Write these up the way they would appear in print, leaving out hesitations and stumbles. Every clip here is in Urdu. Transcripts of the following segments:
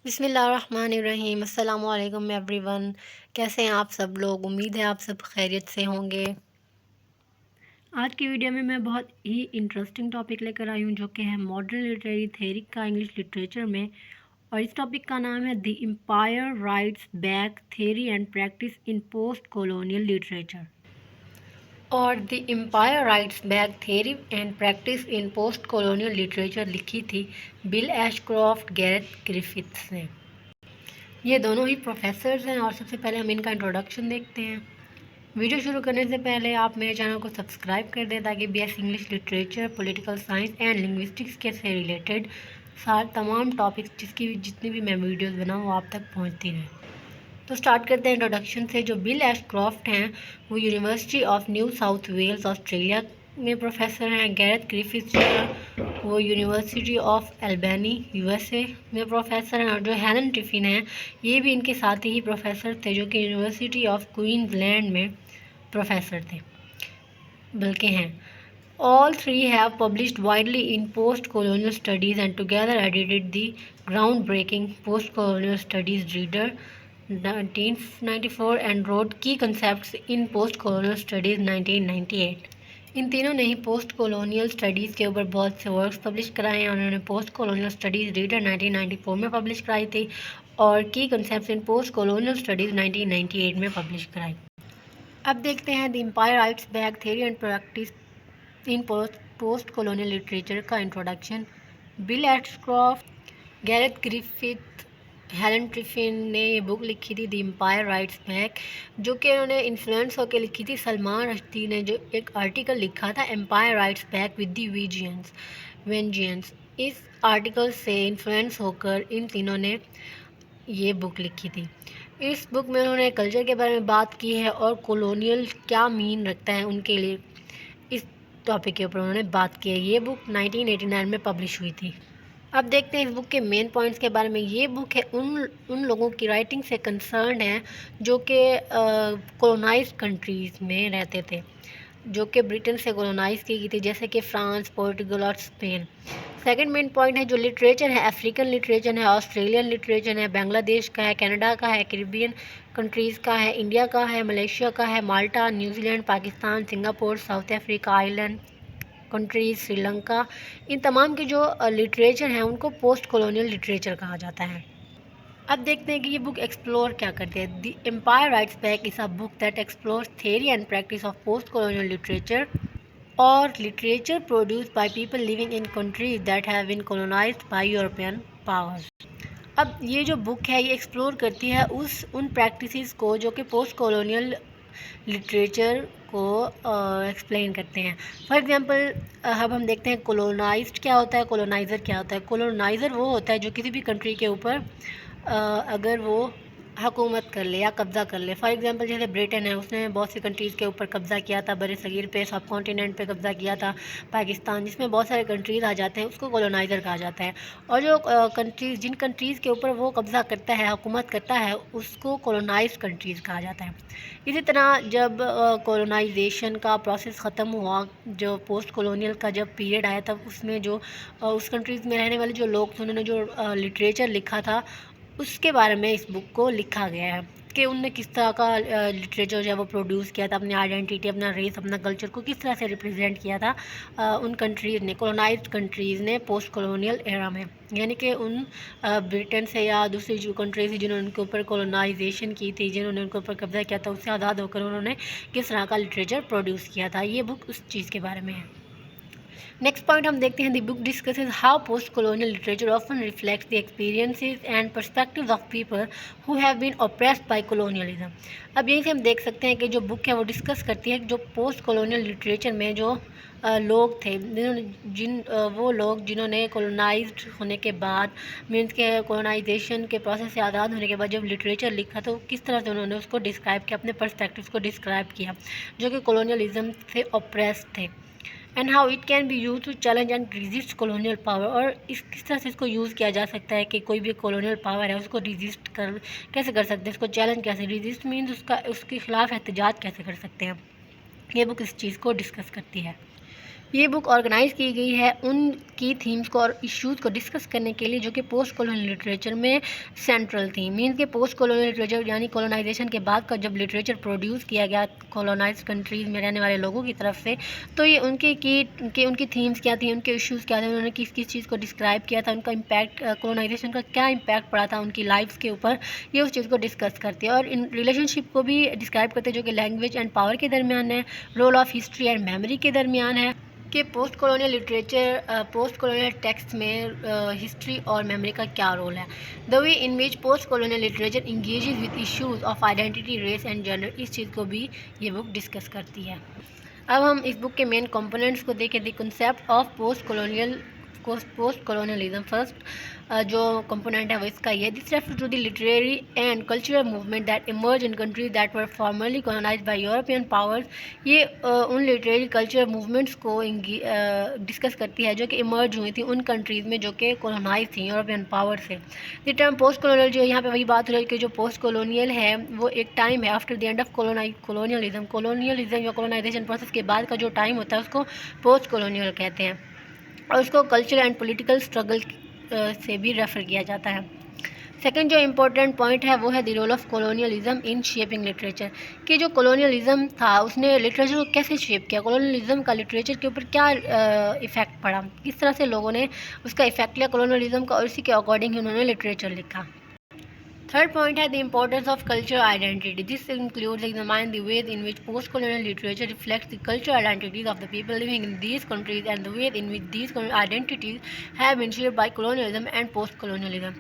بسم اللہ الرحمن الرحیم۔ السلام علیکم ایوری ون، کیسے ہیں آپ سب لوگ؟ امید ہے آپ سب خیریت سے ہوں گے۔ آج کی ویڈیو میں بہت ہی انٹرسٹنگ ٹاپک لے کر آئی ہوں جو کہ ہے ماڈرن لٹریری تھیوری کا انگلش لٹریچر میں، اور اس ٹاپک کا نام ہے the empire writes back theory and practice in post colonial literature. اور the empire writes back theory and practice in post colonial literature لکھی تھی Bill Ashcroft Gareth Griffiths نے۔ یہ دونوں ہی پروفیسرز ہیں، اور سب سے پہلے ہم ان کا انٹروڈکشن دیکھتے ہیں۔ ویڈیو شروع کرنے سے پہلے آپ میرے چینل کو سبسکرائب کر دیں تاکہ B S English literature, political science and linguistics کے سے ریلیٹڈ تمام ٹاپکس جتنی بھی میں ویڈیوز بناؤں وہ آپ تک پہنچتی رہیں۔ تو سٹارٹ کرتے ہیں انٹروڈکشن سے۔ جو بل ایش کرافٹ ہیں وہ university of New South Wales Australia میں پروفیسر ہیں۔ گیرتھ گریفتھس جو ہیں وہ university of Albany U S A میں پروفیسر ہیں، اور جو ہیلن ٹفن ہیں یہ بھی ان کے ساتھی ہی پروفیسر تھے جو کہ یونیورسٹی آف کوئنز لینڈ میں پروفیسر تھے بلکہ ہیں۔ All three have published widely in post-colonial studies and together edited the groundbreaking Post-Colonial Studies Reader 1994 and wrote Key Concepts in Post-Colonial Studies 1998۔ ان تینوں نے ہی پوسٹ کولونیل اسٹڈیز کے اوپر بہت سے ورکس پبلش کرائے ہیں، اور انہوں نے پوسٹ کولونیل اسٹڈیز ریڈر 1994 میں پبلش کرائی تھی اور key concepts in post colonial studies 1998 میں پبلش کرائی۔ اب دیکھتے ہیں the empire writes back theory and practice in post colonial literature کا introduction. Bill Ashcroft, Gareth Griffith, Helen Tiffin نے یہ بک لکھی تھی دی امپائر رائٹس بیک، جو کہ انہوں نے انفلوئنس ہو کے لکھی تھی۔ سلمان رشدی نے جو ایک آرٹیکل لکھا تھا empire writes back with the vengeance, اس آرٹیکل سے انفلوئنس ہو کر ان تینوں نے یہ بک لکھی تھی۔ اس بک میں انہوں نے کلچر کے بارے میں بات کی ہے اور کولونیل کیا مین رکھتا ہے ان کے لیے، اس ٹاپک کے اوپر انہوں نے بات کی ہے۔ یہ بک 1989 میں پبلش ہوئی تھی۔ اب دیکھتے ہیں اس بک کے مین پوائنٹس کے بارے میں۔ یہ بک ہے ان لوگوں کی رائٹنگ سے کنسرنڈ ہیں جو کہ کولونائزڈ کنٹریز میں رہتے تھے، جو کہ برٹن سے کولونائز کی گئی تھی، جیسے کہ فرانس، پورٹگل اور اسپین۔ سیکنڈ مین پوائنٹ ہے جو لٹریچر ہے، افریقن لٹریچر ہے، آسٹریلین لٹریچر ہے، بنگلہ دیش کا ہے، کینیڈا کا ہے، کیریبین کنٹریز کا ہے، انڈیا کا ہے، ملیشیا کا ہے، Malta, New Zealand, Pakistan, Singapore, South Africa Ireland countries, Sri Lanka, ان تمام کے جو لٹریچر ہیں ان کو پوسٹ کولونیل لٹریچر کہا جاتا ہے۔ اب دیکھتے ہیں کہ یہ بک ایکسپلور کیا کرتی ہے۔ The empire writes back is a book that explores theory and practice of post colonial literature اور literature produced by people living in countries that have been colonised by European powers. اب یہ جو بک ہے یہ ایکسپلور کرتی ہے ان پریکٹسز کو جو کہ پوسٹ کولونیل لٹریچر کو ایکسپلین کرتے ہیں۔ فار ایگزامپل اب ہم دیکھتے ہیں کولونائزڈ کیا ہوتا ہے، کولونائزر کیا ہوتا ہے۔ کولونائزر وہ ہوتا ہے جو کسی بھی کنٹری کے اوپر اگر وہ حکومت کر لے یا قبضہ کر لے۔ فار ایگزامپل جیسے برٹن ہے، اس نے بہت سی کنٹریز کے اوپر قبضہ کیا تھا، بر صغیر پہ، سب کانٹیننٹ پہ قبضہ کیا تھا۔ پاکستان جس میں بہت سارے کنٹریز آ جاتے ہیں اس کو کولونائزر کہا جاتا ہے، اور جو جن کنٹریز کے اوپر وہ قبضہ کرتا ہے، حکومت کرتا ہے، اس کو کولونائزڈ کنٹریز کہا جاتا ہے۔ اسی طرح جب کولونائزیشن کا پروسیس ختم ہوا، جو پوسٹ کولونیل کا جب پیریڈ آیا تب اس میں جو اس کنٹریز میں رہنے والے جو لوگ تھے انہوں نے جو لٹریچر لکھا تھا اس کے بارے میں اس بک کو لکھا گیا ہے کہ ان نے کس طرح کا لٹریچر جو ہے وہ پروڈیوس کیا تھا، اپنی آئیڈینٹی، اپنا ریس، اپنا کلچر کو کس طرح سے ریپرزینٹ کیا تھا ان کنٹریز نے، کولونائزڈ کنٹریز نے پوسٹ کولونیل ایرا میں، یعنی کہ ان برٹن سے یا دوسری جو کنٹریز جنہوں نے ان کے اوپر کولونائزیشن کی تھی، جنہوں نے ان کے اوپر قبضہ کیا تھا، اس سے آزاد ہو کر انہوں نے کس طرح کا لٹریچر پروڈیوس کیا تھا۔ یہ بک اس چیز کے بارے میں ہے۔ نیکسٹ پوائنٹ ہم دیکھتے ہیں the book discusses how post colonial literature often reflects the experiences and perspectives of people who have been oppressed by colonialism. اب یہیں سے ہم دیکھ سکتے ہیں کہ جو بک ہے وہ ڈسکس کرتی ہے جو پوسٹ کولونیل لٹریچر میں جو لوگ تھے، وہ لوگ جنہوں نے کولونائزڈ ہونے کے بعد، مینس کے کولونائزیشن کے پروسیس سے آزاد ہونے کے بعد جب لٹریچر لکھا تو کس طرح سے انہوں نے اس کو ڈسکرائب کیا، اپنے پرسپیکٹیوز کو ڈسکرائب کیا جو کہ کولونیلزم سے اوپریسڈ تھے، and how it can be use to challenge and resist colonial power, اور کس طرح سے اس کو یوز کیا جا سکتا ہے کہ کوئی بھی کولونیل پاور ہے اس کو ریزسٹ کیسے کر سکتے ہیں، اس کو چیلنج کیسے، ریزسٹ مینس اس کے خلاف احتجاج کیسے کر سکتے ہیں۔ یہ بک اس چیز کو ڈسکس کرتی ہے۔ یہ بک آرگنائز کی گئی ہے ان کی تھیمز کو اور ایشوز کو ڈسکس کرنے کے لیے جو کہ پوسٹ کولونیل لٹریچر میں سینٹرل تھی. مینس کہ پوسٹ کولونیل لٹریچر یعنی کولونائزیشن کے بعد کا جب لٹریچر پروڈیوس کیا گیا کولونائز کنٹریز میں رہنے والے لوگوں کی طرف سے, تو یہ ان کی تھیمز کیا تھیں, ان کے ایشوز کیا تھے, انہوں نے کس کس چیز کو ڈسکرائب کیا تھا, ان کا امپیکٹ کولونائزیشن کا کیا امپیکٹ پڑا تھا ان کی لائفس کے اوپر, یہ اس چیز کو ڈسکس کرتی ہے. اور ان ریلیشن شپ کو بھی ڈسکرائب کرتے ہیں جو کہ لینگویج اینڈ پاور کے درمیان ہے, role of history and memory کے درمیان ہے کہ post colonial literature post colonial text میں ہسٹری اور میموری کا کیا رول ہے. The way in which post colonial literature engages with issues of identity, race and gender, اس چیز کو بھی یہ بک ڈسکس کرتی ہے. اب ہم اس بک کے مین کمپوننٹس کو دیکھیں. The concept of post colonialism. First جو کمپوننٹ ہے وہ اس کا یہ, this refer to the literary and cultural movement that emerge in countries that were formerly colonised by European powers. یہ ان لٹریری کلچرل موومنٹس کو ڈسکس کرتی ہے جو کہ ایمرج ہوئی تھیں ان کنٹریز میں جو کہ کولونائز تھیں یورپین پاور سے. دی ٹرم پوسٹ کولونیل, جو یہاں پہ وہی بات ہو رہی ہے کہ جو پوسٹ کولونیل ہے وہ ایک ٹائم ہے after the end of colonialism یا کولونائزیشن پروسیس کے بعد کا جو ٹائم ہوتا ہے اس کو پوسٹ کولونیل کہتے ہیں, اور اس کو کلچرل اینڈ پولیٹیکل اسٹرگل سے بھی ریفر کیا جاتا ہے. سیکنڈ جو امپورٹنٹ پوائنٹ ہے وہ ہے the role of colonialism in shaping literature, کہ جو کولونیلزم تھا اس نے لٹریچر کو کیسے شیپ کیا, کولونیلزم کا لٹریچر کے اوپر کیا ایفیکٹ پڑا, کس طرح سے لوگوں نے اس کا ایفیکٹ لیا کولونیلزم کا, اور اسی کے اکارڈنگ انہوں نے لٹریچر لکھا. تھرڈ پوائنٹ ہے the importance of cultural identity. This includes examine the ways in which post colonial literature reflects the cultural identities of the people living in these countries and the ways in which these identities have been shaped by colonialism and post colonialism.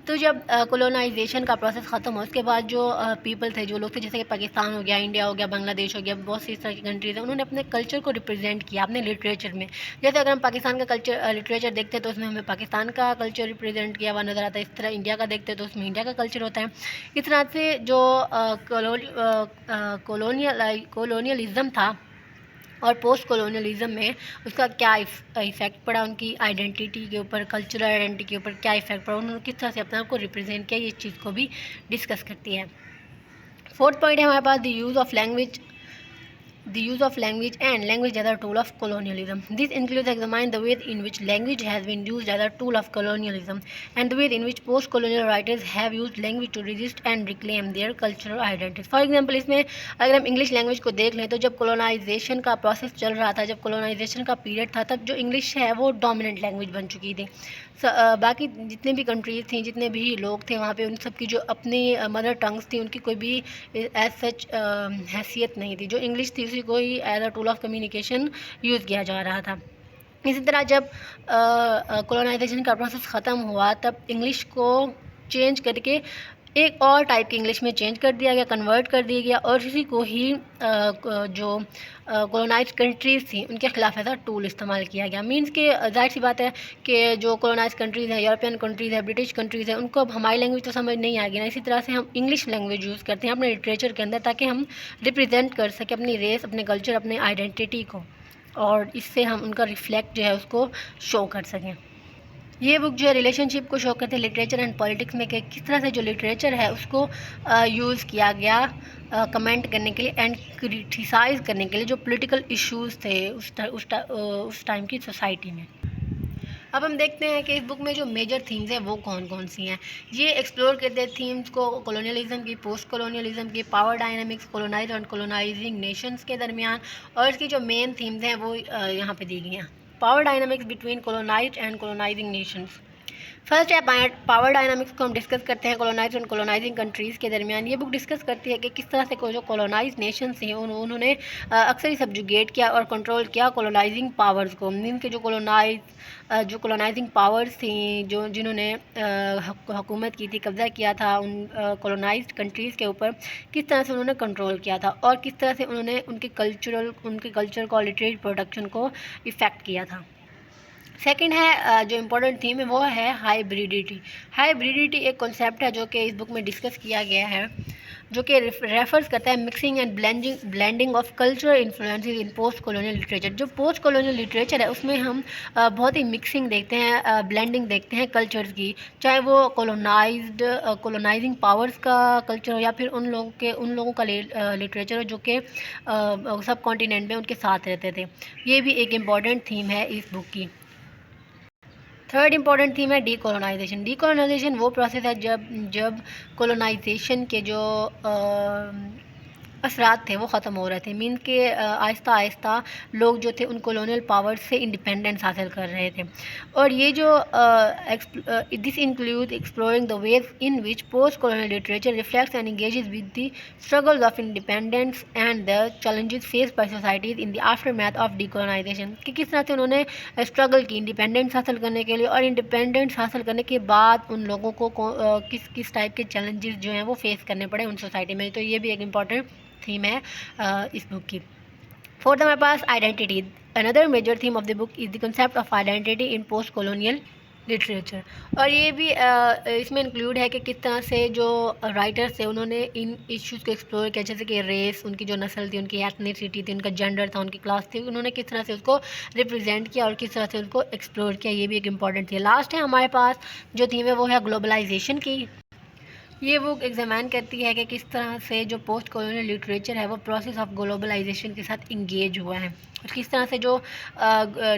تو جب کولونائزیشن کا پروسیس ختم ہو اس کے بعد جو پیپل تھے, جو لوگ تھے, جیسے کہ پاکستان ہو گیا, انڈیا ہو گیا, بنگلہ دیش ہو گیا, بہت سی اس طرح کی کنٹریز ہیں, انہوں نے اپنے کلچر کو ریپرزینٹ کیا اپنے لٹریچر میں. جیسے اگر ہم پاکستان کا کلچر لٹریچر دیکھتے ہیں تو اس میں ہمیں پاکستان کا کلچر ریپرزینٹ کیا ہوا نظر آتا ہے. اس طرح انڈیا کا دیکھتے ہیں تو اس میں انڈیا کا کلچر ہوتا ہے. اس طرح سے جو کولونیلزم تھا اور پوسٹ کولونیلزم میں اس کا کیا ایفیکٹ پڑا, ان کی آئیڈینٹی کے اوپر, کلچرل آئیڈینٹی کے اوپر کیا ایفیکٹ پڑا, انہوں نے کس طرح سے اپنے آپ کو ریپرزینٹ کیا, یہ چیز کو بھی ڈسکس کرتی ہے. فورتھ پوائنٹ ہے ہمارے پاس the use of language and language as a tool of colonialism. This includes examine the way in which language has been used as a tool of colonialism and the way in which post-colonial writers have used language to resist and reclaim their cultural identities. For example, اس میں اگر ہم انگلش لینگویج کو دیکھ لیں تو جب کولونائزیشن کا پروسیس چل رہا تھا, جب کولونائزیشن کا پیریڈ تھا, تب جو انگلش ہے وہ ڈومیننٹ لینگویج بن چکی تھی. باقی جتنے بھی کنٹریز تھیں, جتنے بھی لوگ تھے وہاں پہ, ان سب کی جو اپنی مدر ٹنگس تھیں ان کی کوئی بھی ایز سچ حیثیت نہیں تھی. جو انگلش تھی اسی کو ہی as a tool of communication use کیا جا رہا تھا. اسی طرح جب کولونائزیشن کا پروسیس ختم ہوا تب انگلش کو چینج کر کے ایک اور ٹائپ کی انگلش میں چینج کر دیا گیا, کنورٹ کر دیا گیا, اور اسی کو ہی جو کولونائز کنٹریز تھیں ان کے خلاف ایسا ٹول استعمال کیا گیا. مینس کہ ظاہر سی بات ہے کہ جو کولونائز کنٹریز ہیں, یورپین کنٹریز ہیں, برٹش کنٹریز ہیں, ان کو اب ہماری لینگویج تو سمجھ نہیں آ گی نا, اسی طرح سے ہم انگلش لینگویج یوز کرتے ہیں اپنے لٹریچر کے اندر تاکہ ہم ریپرزینٹ کر سکیں اپنی ریس, اپنے کلچر, اپنے آئیڈینٹی کو, اور اس سے ہم ان کا ریفلیکٹ جو ہے اس کو شو کر سکیں. یہ بک جو ہے ریلیشن شپ کو شو کرتے ہیں لٹریچر اینڈ پولیٹکس میں, کہ کس طرح سے جو لٹریچر ہے اس کو یوز کیا گیا کمنٹ کرنے کے لیے اینڈ کریٹیسائز کرنے کے لیے جو پولیٹیکل ایشوز تھے اس ٹائم کی سوسائٹی میں. اب ہم دیکھتے ہیں کہ اس بک میں جو میجر تھیمز ہیں وہ کون کون سی ہیں. یہ ایکسپلور کرتے ہیں تھیمز کو کولونیلزم کی, پوسٹ کولونیلزم کی, power dynamics کولونائز and colonising nations کے درمیان, اور اس کی جو مین تھیمز ہیں وہ یہاں پہ دی گئی ہیں. Power dynamics between colonised and colonising nations. First ہے پاور ڈائنامکس کو ہم ڈسکس کرتے ہیں کولونائزڈ اینڈ کولونائزنگ کنٹریز کے درمیان. یہ بک ڈسکس کرتی ہے کہ کس طرح سے جو کولونائز نیشنز ہیں انہوں نے اکثر ہی سبجوگیٹ کیا اور کنٹرول کیا کولونائزنگ پاورز کو. مین کہ جو کولونائزنگ پاورز تھیں, جنہوں نے حکومت کی تھی, قبضہ کیا تھا ان کولونائزڈ کنٹریز کے اوپر, کس طرح سے انہوں نے کنٹرول کیا تھا اور کس طرح سے انہوں نے ان کے کلچر کو, لٹریری پروڈکشن کو افیکٹ کیا تھا. سیکنڈ ہے جو امپورٹنٹ تھیم ہے وہ ہے ہائیبریڈیٹی. ہائیبریڈیٹی ایک کنسیپٹ ہے جو کہ اس بک میں ڈسکس کیا گیا ہے. جو کہ ریفرز کرتا ہے mixing and blending of cultural influences in post colonial literature. جو پوسٹ کولونیل لٹریچر ہے اس میں ہم بہت ہی مکسنگ دیکھتے ہیں، بلینڈنگ دیکھتے ہیں کلچرز کی، چاہے وہ کولونائزنگ پاورز کا کلچر ہو یا پھر ان لوگوں کا لٹریچر ہو جو کہ سب کانٹیننٹ میں ان کے ساتھ رہتے تھے. یہ بھی ایک امپورٹنٹ تھیم ہے اس بک کی. تھرڈ امپورٹنٹ تھیم ہے ڈی کولونائزیشن. ڈی کولونائزیشن وہ پروسیس ہے جب کولونائزیشن کے جو اثرات تھے وہ ختم ہو رہے تھے. مین کہ آہستہ آہستہ لوگ جو تھے ان کولونیل پاور سے انڈیپینڈنس حاصل کر رہے تھے. اور یہ جو this include exploring the ways in which post colonial literature reflects and engages with the struggles of independence and the challenges face by societies in the aftermath of decolonisation. کہ کس طرح سے انہوں نے اسٹرگل کی انڈیپینڈنس حاصل کرنے کے لیے، اور انڈیپینڈنس حاصل کرنے کے بعد ان لوگوں کو کس ٹائپ کے چیلنجز جو ہیں وہ فیس کرنے پڑے ان سوسائٹی میں. تو یہ بھی ایک امپورٹنٹ تھیم ہے اس بک کی. فورتھ ہمارے پاس identity. Another major theme of the book is the concept of identity in post colonial literature. اور یہ بھی اس میں انکلوڈ ہے کہ کس طرح سے جو رائٹرس تھے انہوں نے ان ایشوز کو ایکسپلور کیا، جیسے کہ ریس، ان کی جو نسل تھی، ان کی ایتھنیسٹی تھی، ان کا جینڈر تھا، ان کی کلاس تھی، انہوں نے کس طرح سے اس کو ریپرزینٹ کیا اور کس طرح سے ان کو ایکسپلور کیا. یہ بھی ایک امپورٹنٹ تھی. لاسٹ ہے ہمارے پاس جو تھیم ہے وہ ہے گلوبلائزیشن کی. یہ بک ایگزامین کرتی ہے کہ کس طرح سے جو پوسٹ کولونیل لٹریچر ہے وہ پروسیس آف گلوبلائزیشن کے ساتھ انگیج ہوا ہے، اور کس طرح سے جو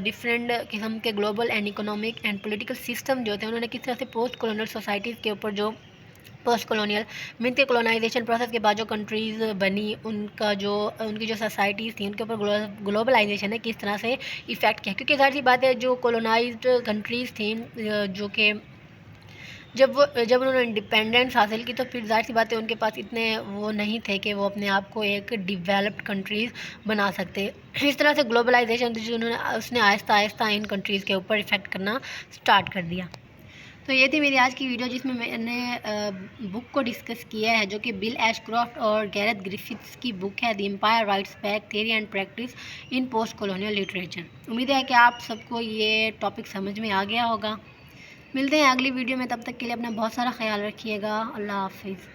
ڈفرینٹ قسم کے global and economic and political system جو تھے انہوں نے کس طرح سے پوسٹ کولونیل سوسائٹیز کے اوپر جو پوسٹ کولونیل مین کے کولونائزیشن پروسیس کے بعد جو کنٹریز بنی ان کی جو سوسائٹیز تھیں ان کے اوپر گلوبلائزیشن ہے کس طرح سے ایفیکٹ کیا. کیونکہ ظاہر سی بات ہے جو کولونائزڈ کنٹریز تھیں جو کہ جب انہوں نے انڈیپینڈنس حاصل کی تو پھر ظاہر سی بات ہے ان کے پاس اتنے وہ نہیں تھے کہ وہ اپنے آپ کو ایک ڈیولپڈ کنٹریز بنا سکتے. اس طرح سے گلوبلائزیشن اس نے آہستہ آہستہ ان کنٹریز کے اوپر ایفیکٹ کرنا اسٹارٹ کر دیا. تو یہ تھی میری آج کی ویڈیو جس میں میں نے بک کو ڈسکس کیا ہے جو کہ بل ایش کرافٹ اور گیرتھ گریفتھس کی بک ہے، the empire writes back theory and practice in post colonial literature. امید ہے کہ آپ سب کو یہ ٹاپک سمجھ میں آ گیا ہوگا. ملتے ہیں اگلی ویڈیو میں، تب تک کے لیے اپنا بہت سارا خیال رکھیے گا. اللہ حافظ.